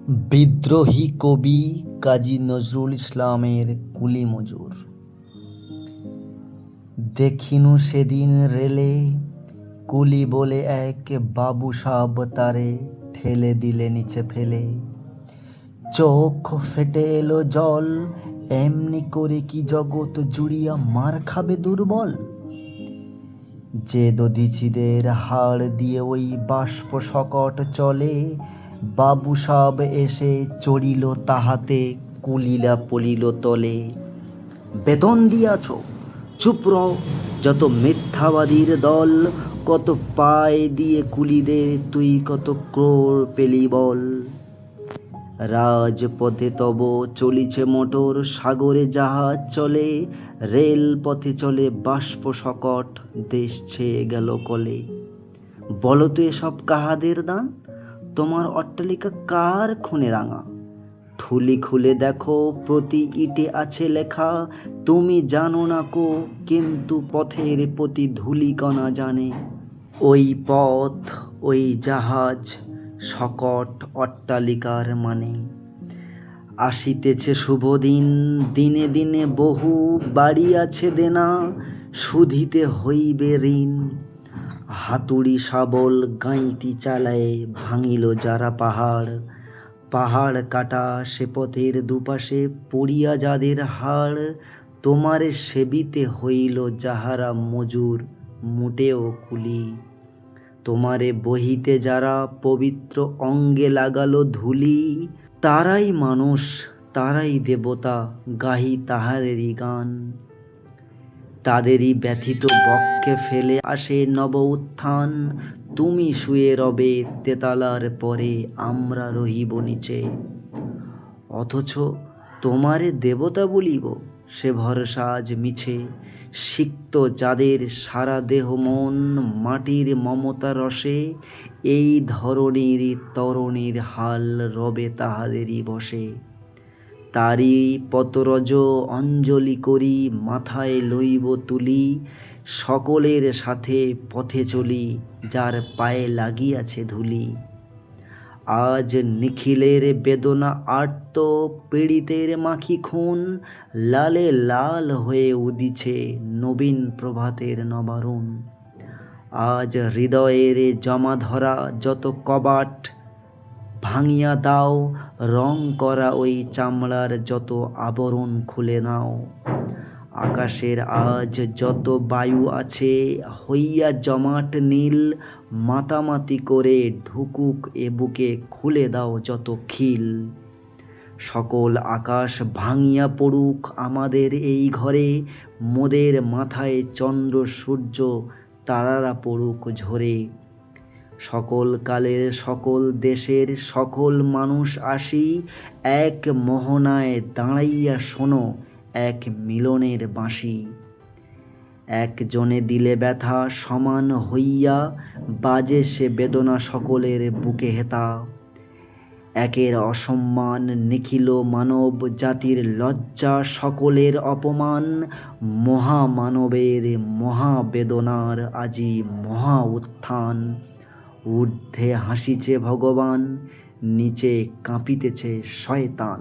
বিদ্রোহী কবি কাজী নজরুল ইসলামের কুলি মজুর। দেখিনু সেদিন রেলে কুলি বলে এক বাবু সাব তারে ঠেলে দিলে নিচে ফেলে। চোখ ফেটে এলো জল, এমনি করে কি জগৎ জুড়িয়া মার খাবে দুর্বল। যে দধিচিদের হাড় দিয়ে ওই বাষ্প সকট চলে, বাবু সাব এসে চড়িল তাহাতে, কুলিলা পড়িল তলে। বেতন দিয়াছ, চুপ রও, যত মিথ্যাবাদীর দল, কত পায় দিয়ে কুলিদের তুই কত ক্রোড় পেলি বল। রাজপথে তব চলিছে মোটর, সাগরে জাহাজ চলে, রেল পথে চলে বাষ্প সকট, দেশ ছেয়ে গেল কলে। বলো তো এসব কাহাদের দান, তোমার অট্টালিকা কার খুনে রাঙা। ঠুলি খুলে দেখো, প্রতি ইটে আছে লেখা, তুমি জানো না কো, কিন্তু পথের প্রতি ধূলিকণা জানে। ওই পথ, ওই জাহাজ, সকট অট্টালিকার মানে। আসিতেছে শুভ দিন, দিনে দিনে বহু বাড়ি আছে দেনা, শুধিতে হইবে ঋণ। হাতুড়ি শাবল গাঁইতি চালায় ভাঙিল যারা পাহাড়, পাহাড় কাটা সে পথের দুপাশে পড়িয়া যাদের হাড়। তোমারে সেবিতে হইল যাহারা মজুর, মুটেও কুলি। তোমারে বহিতে যারা পবিত্র অঙ্গে লাগালো ধুলি, তারাই মানুষ, তারাই দেবতা, গাহি তাহাদেরই গান। তাদেরই ব্যথিত বক্ষে ফেলে আসে নব উত্থান। তুমি শুয়ে রবে তেতালার পরে, আমরা রহিব নিচে। অথচ তোমারে দেবতা বলিব, সে ভরসা আজ মিছে। সিক্ত যাদের সারা দেহ মন মাটির মমতা রসে, এই ধরণীর তরণীর হাল রবে তাহাদেরই বসে। তারি পতরজ অঞ্জলি করি, মাথায় লইব তুলি, সকলের সাথে পথে চলি, যার পায়ে লাগিয়াছে ধুলি। আজ নিখিলের বেদনা আর্ত, পীড়িতের মাখি খুন, লালে লাল হয়ে উদিছে নবীন প্রভাতের নবারুণ। আজ হৃদয়ের জমা ধরা যত কবাট ভাঙিয়া দাও, রং করা ওই চামড়ার যত আবরণ খুলে নাও। আকাশের আজ যত বায়ু আছে হইয়া জমাট নীল, মাতামাতি করে ঢুকুক এ বুকে, খুলে দাও যত খিল। সকল আকাশ ভাঙিয়া পড়ুক আমাদের এই ঘরে, মোদের মাথায় চন্দ্র সূর্য তারারা পড়ুক ঝরে। সকল কালের সকল দেশের সকল মানুষ আসি, এক মোহনায় দাঁড়াইয়া শোনো এক মিলনের বাঁশি। একজনে দিলে ব্যথা সমান হইয়া, বাজে সে বেদনা সকলের বুকে হেতা। একের অসম্মান নিখিল মানব জাতির লজ্জা, সকলের অপমান, মহামানবের মহাবেদনার আজি মহা উত্থান। ঊর্ধ্বে হাসিছে ভগবান, নিচে কাঁপিতেছে শয়তান।